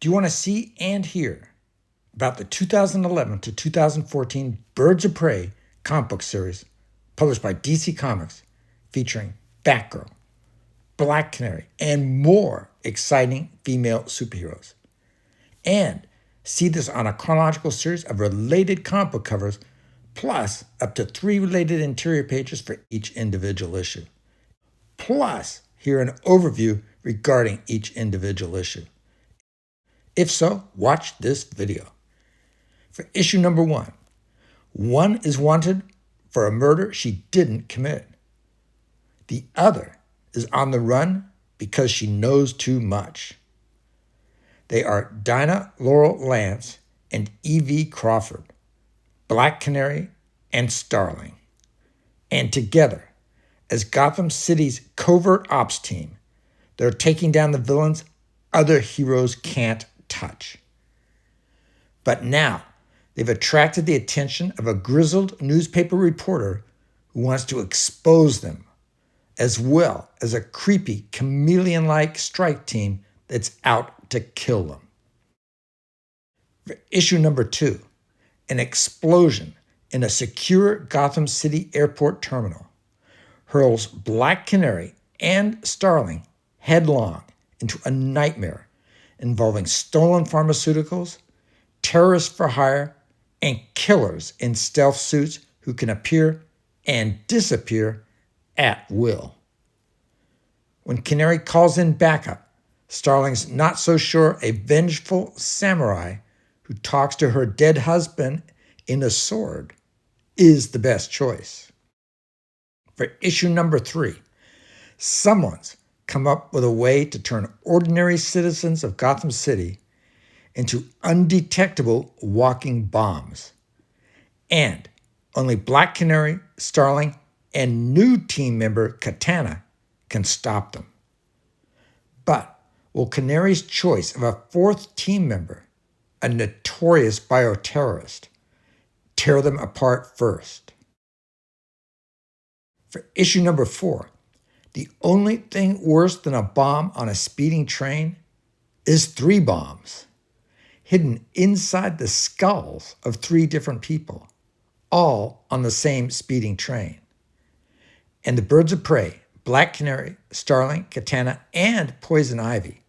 Do you want to see and hear about the 2011 to 2014 Birds of Prey comic book series published by DC Comics featuring Batgirl, Black Canary, and more exciting female superheroes? And see this on a chronological series of related comic book covers, plus up to 3 related interior pages for each individual issue. Plus, hear an overview regarding each individual issue. If so, watch this video. For issue number 1, one is wanted for a murder she didn't commit. The other is on the run because she knows too much. They are Dinah, Laurel, Lance, and E.V. Crawford, Black Canary and Starling. And together, as Gotham City's covert ops team, they're taking down the villains other heroes can't touch. But now, they've attracted the attention of a grizzled newspaper reporter who wants to expose them, as well as a creepy chameleon-like strike team that's out to kill them. For issue number 2, an explosion in a secure Gotham City airport terminal hurls Black Canary and Starling headlong into a nightmare involving stolen pharmaceuticals, terrorists for hire, and killers in stealth suits who can appear and disappear at will. When Canary calls in backup, Starling's not so sure a vengeful samurai who talks to her dead husband in a sword is the best choice. For issue number 3, someone's come up with a way to turn ordinary citizens of Gotham City into undetectable walking bombs. And only Black Canary, Starling, and new team member Katana can stop them. But will Canary's choice of a 4th team member, a notorious bioterrorist, tear them apart first? For issue number 4, the only thing worse than a bomb on a speeding train is 3 bombs, hidden inside the skulls of 3 different people, all on the same speeding train. And the Birds of Prey, Black Canary, Starling, Katana, and Poison Ivy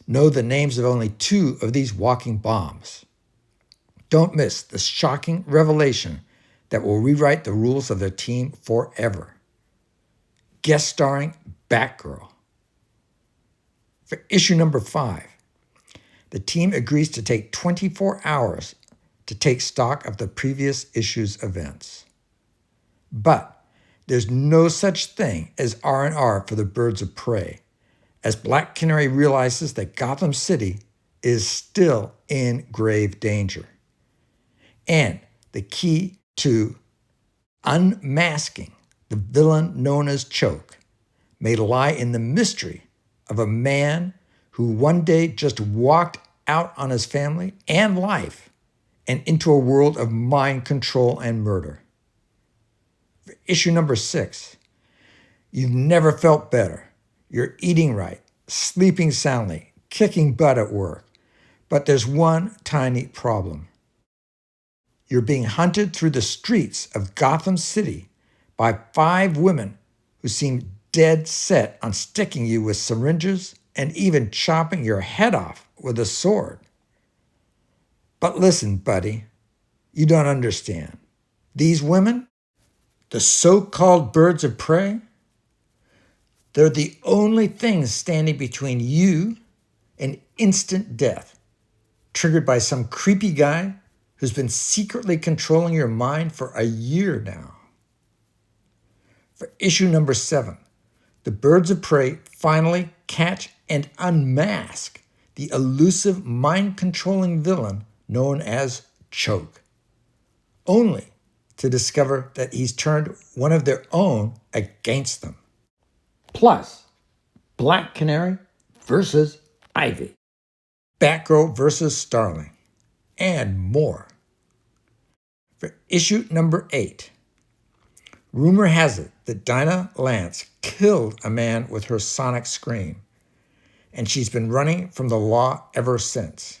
know the names of only 2 of these walking bombs. Don't miss the shocking revelation that will rewrite the rules of their team forever. Guest starring Batgirl. For issue number 5, the team agrees to take 24 hours to take stock of the previous issue's events. But there's no such thing as R&R for the Birds of Prey, as Black Canary realizes that Gotham City is still in grave danger. And the key to unmasking the villain known as Choke may lie in the mystery of a man who one day just walked out on his family and life and into a world of mind control and murder. For issue number 6, you've never felt better. You're eating right, sleeping soundly, kicking butt at work. But there's one tiny problem. You're being hunted through the streets of Gotham City by 5 women who seem dead set on sticking you with syringes and even chopping your head off with a sword. But listen, buddy, you don't understand. These women, the so-called Birds of Prey, they're the only things standing between you and instant death, triggered by some creepy guy who's been secretly controlling your mind for a year now. For issue number 7, the Birds of Prey finally catch and unmask the elusive mind-controlling villain known as Choke, only to discover that he's turned one of their own against them. Plus, Black Canary versus Ivy, Batgirl versus Starling, and more. For issue number 8, rumor has it that Dinah Lance killed a man with her sonic scream, and she's been running from the law ever since.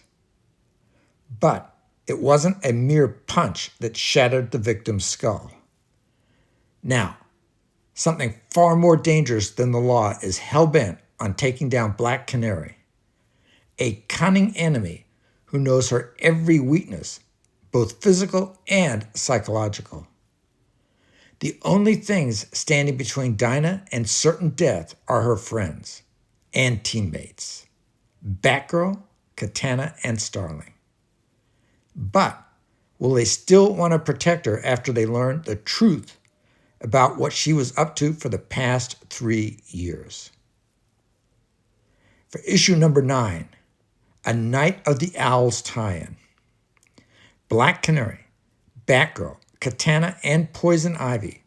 But it wasn't a mere punch that shattered the victim's skull. Now, something far more dangerous than the law is hell-bent on taking down Black Canary, a cunning enemy who knows her every weakness, both physical and psychological. The only things standing between Dinah and certain death are her friends and teammates, Batgirl, Katana, and Starling. But will they still want to protect her after they learn the truth about what she was up to for the past 3 years? For issue number 9, a Night of the Owls tie-in. Black Canary, Batgirl, Katana, and Poison Ivy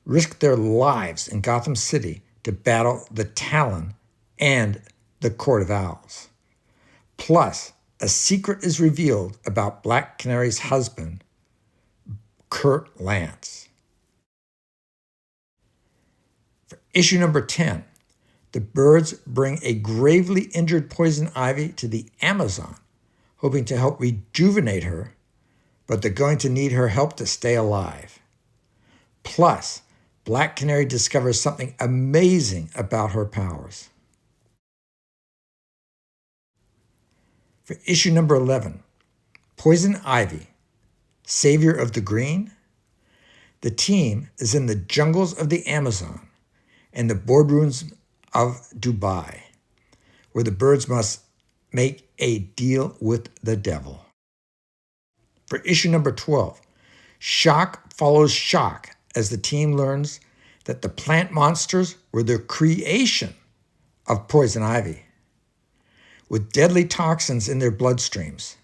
risk their lives in Gotham City to battle the Talon and the Court of Owls. Plus, a secret is revealed about Black Canary's husband, Kurt Lance. For issue number 10, the birds bring a gravely injured Poison Ivy to the Amazon, hoping to help rejuvenate her, but they're going to need her help to stay alive. Plus, Black Canary discovers something amazing about her powers. For issue number 11, Poison Ivy, Savior of the Green. The team is in the jungles of the Amazon and the boardrooms of Dubai, where the birds must make a deal with the devil. For issue number 12, shock follows shock as the team learns that the plant monsters were the creation of Poison Ivy. With deadly toxins in their bloodstreams,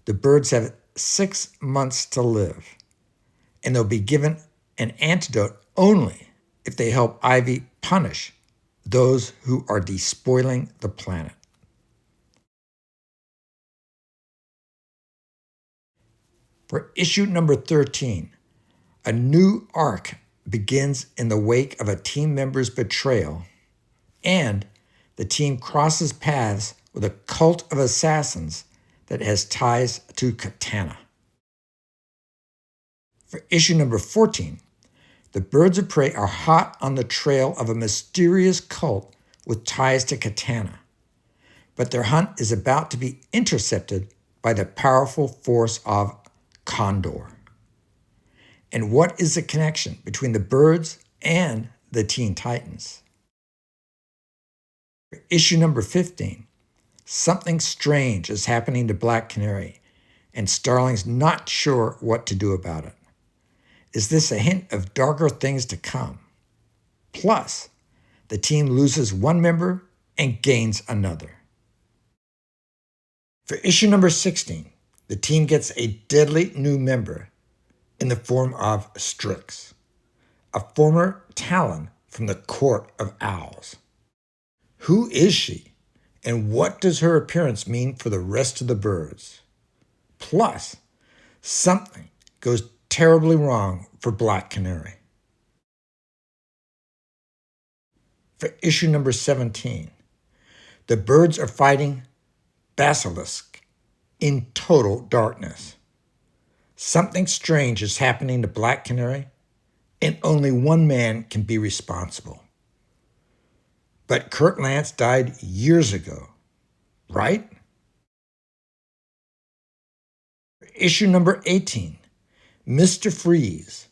the birds have 6 months to live, and they'll be given an antidote only if they help Ivy punish those who are despoiling the planet. For issue number 13, a new arc begins in the wake of a team member's betrayal, and the team crosses paths with a cult of assassins that has ties to Katana. For issue number 14, the birds of prey are hot on the trail of a mysterious cult with ties to Katana, but their hunt is about to be intercepted by the powerful force of Condor. And what is the connection between the birds and the Teen Titans? For issue number 15, something strange is happening to Black Canary, and Starling's not sure what to do about it. Is this a hint of darker things to come? Plus, the team loses one member and gains another. For issue number 16, the team gets a deadly new member in the form of Strix, a former Talon from the Court of Owls. Who is she, and what does her appearance mean for the rest of the birds? Plus, something goes terribly wrong for Black Canary. For issue number 17, the birds are fighting Basilisk in total darkness. Something strange is happening to Black Canary, and only one man can be responsible. But Kurt Lance died years ago, right? Issue number 18, Mr. Freeze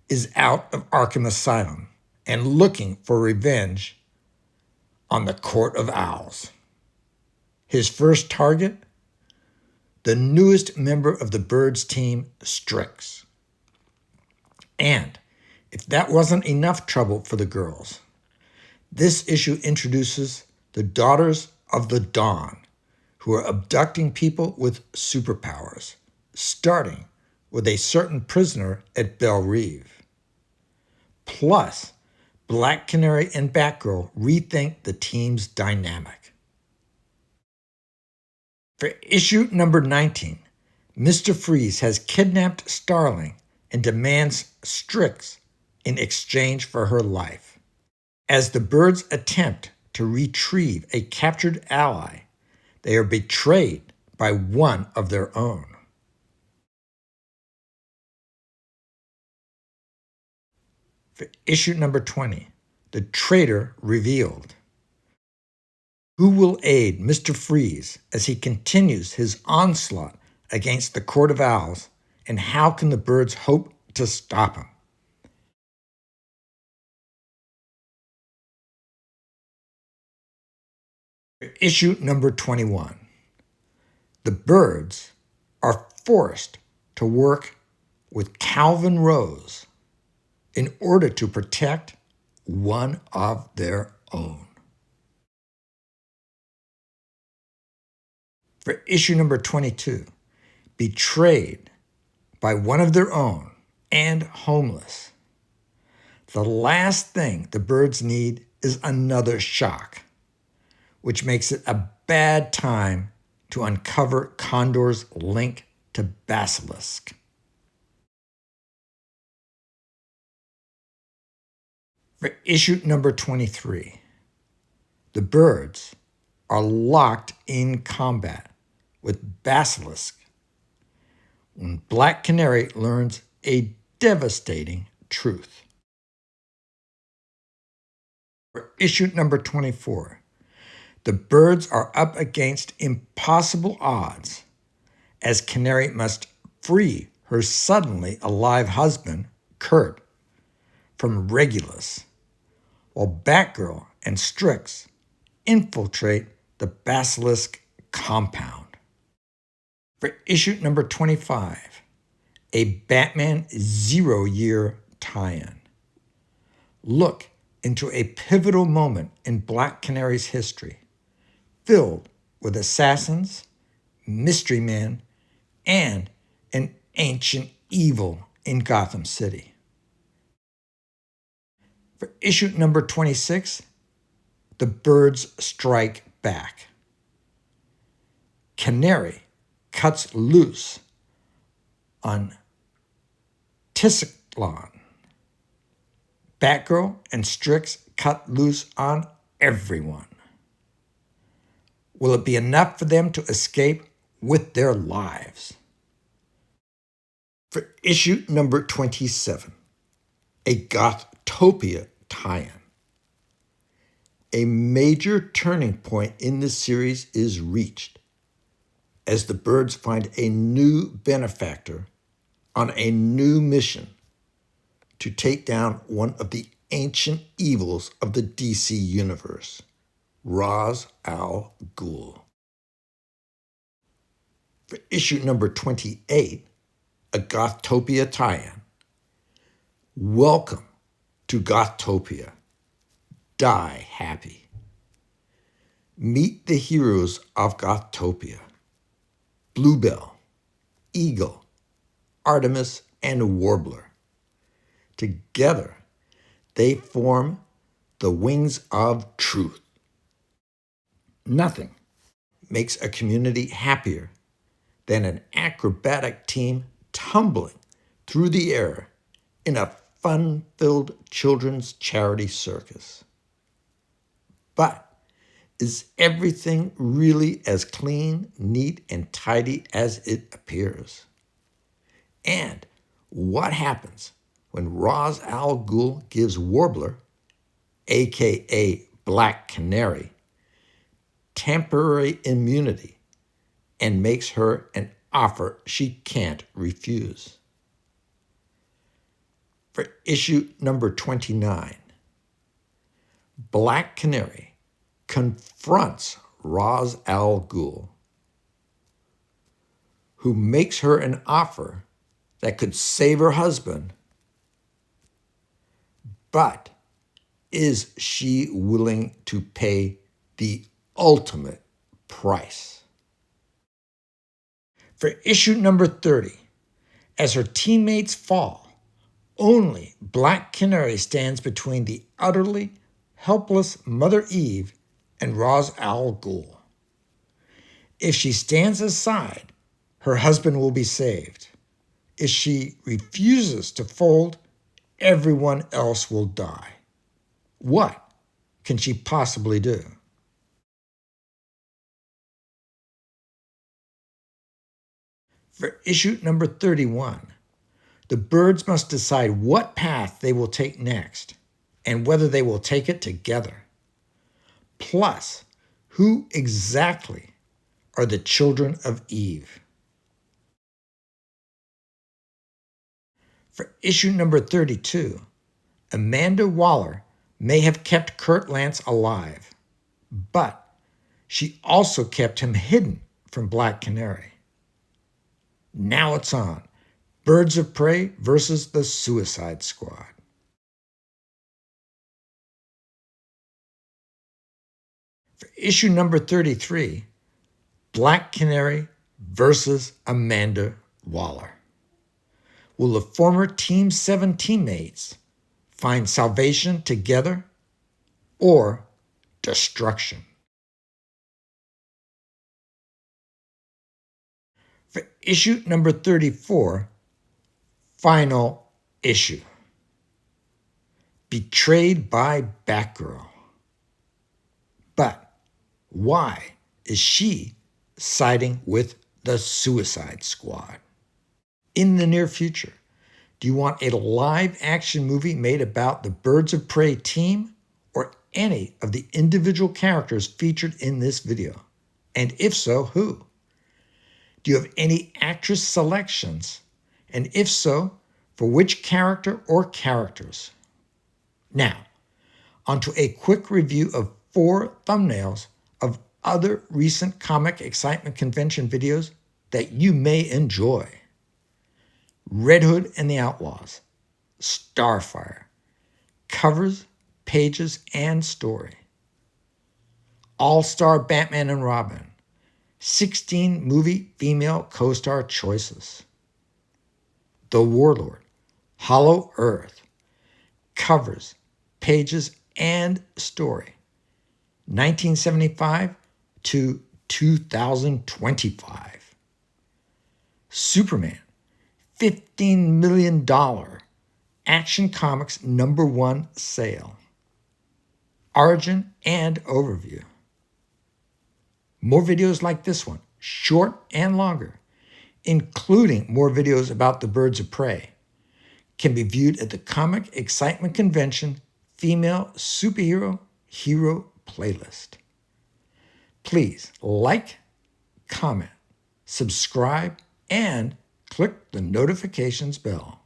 is out of Arkham Asylum and looking for revenge on the Court of Owls. His first target? The newest member of the Birds team, Strix. And if that wasn't enough trouble for the girls, this issue introduces the Daughters of the Dawn, who are abducting people with superpowers, starting with a certain prisoner at Belle Reve. Plus, Black Canary and Batgirl rethink the team's dynamic. For issue number 19, Mr. Freeze has kidnapped Starling and demands Strix in exchange for her life. As the birds attempt to retrieve a captured ally, they are betrayed by one of their own. For issue number 20, The Traitor Revealed. Who will aid Mr. Freeze as he continues his onslaught against the Court of Owls, and how can the birds hope to stop him? Issue number 21. The birds are forced to work with Calvin Rose in order to protect one of their own. For issue number 22, Betrayed by One of Their Own and Homeless. The last thing the birds need is another shock, which makes it a bad time to uncover Condor's link to Basilisk. For issue number 23, the birds are locked in combat with Basilisk when Black Canary learns a devastating truth. For issue number 24, the birds are up against impossible odds as Canary must free her suddenly alive husband, Kurt, from Regulus, while Batgirl and Strix infiltrate the Basilisk compound. For issue number 25, a Batman 0-year tie-in. Look into a pivotal moment in Black Canary's history, filled with assassins, mystery men, and an ancient evil in Gotham City. For issue number 26, the birds strike back. Canary cuts loose on Tissalon. Batgirl and Strix cut loose on everyone. Will it be enough for them to escape with their lives? For issue number 27, a Gothtopia tie-in. A major turning point in the series is reached as the birds find a new benefactor on a new mission to take down one of the ancient evils of the DC universe, Ra's al Ghul. For issue number 28, a Gothtopia tie-in. Welcome to Gothtopia. Die happy. Meet the heroes of Gothtopia: Bluebell, Eagle, Artemis, and Warbler. Together, they form the Wings of Truth. Nothing makes a community happier than an acrobatic team tumbling through the air in a fun-filled children's charity circus. But is everything really as clean, neat, and tidy as it appears? And what happens when Ra's al Ghul gives Warbler, aka Black Canary, temporary immunity and makes her an offer she can't refuse? For issue number 29, Black Canary confronts Ra's al Ghul, who makes her an offer that could save her husband, but is she willing to pay the ultimate price? For issue number 30, as her teammates fall, only Black Canary stands between the utterly helpless Mother Eve and Ra's al Ghul. If she stands aside, her husband will be saved. If she refuses to fold, everyone else will die. What can she possibly do? For issue number 31, the birds must decide what path they will take next and whether they will take it together. Plus, who exactly are the children of Eve? For issue number 32, Amanda Waller may have kept Kurt Lance alive, but she also kept him hidden from Black Canary. Now it's on. Birds of Prey versus the Suicide Squad. For issue number 33, Black Canary versus Amanda Waller. Will the former Team 7 teammates find salvation together or destruction? For issue number 34, final issue. Betrayed by Batgirl. But why is she siding with the Suicide Squad? In the near future, do you want a live action movie made about the Birds of Prey team or any of the individual characters featured in this video? And if so, who? Do you have any actress selections? And if so, for which character or characters? Now, onto a quick review of 4 thumbnails of other recent Comic Excitement Convention videos that you may enjoy. Red Hood and the Outlaws, Starfire, covers, pages, and story. All-Star Batman and Robin, 16 movie female co-star choices. The Warlord, Hollow Earth, covers, pages, and story. 1975 to 2025. Superman, $15 million Action Comics #1 sale. Origin and overview. More videos like this one, short and longer, including more videos about the Birds of Prey, can be viewed at the Comic Excitement Convention Female Superhero Hero playlist. Please like, comment, subscribe, and click the notifications bell.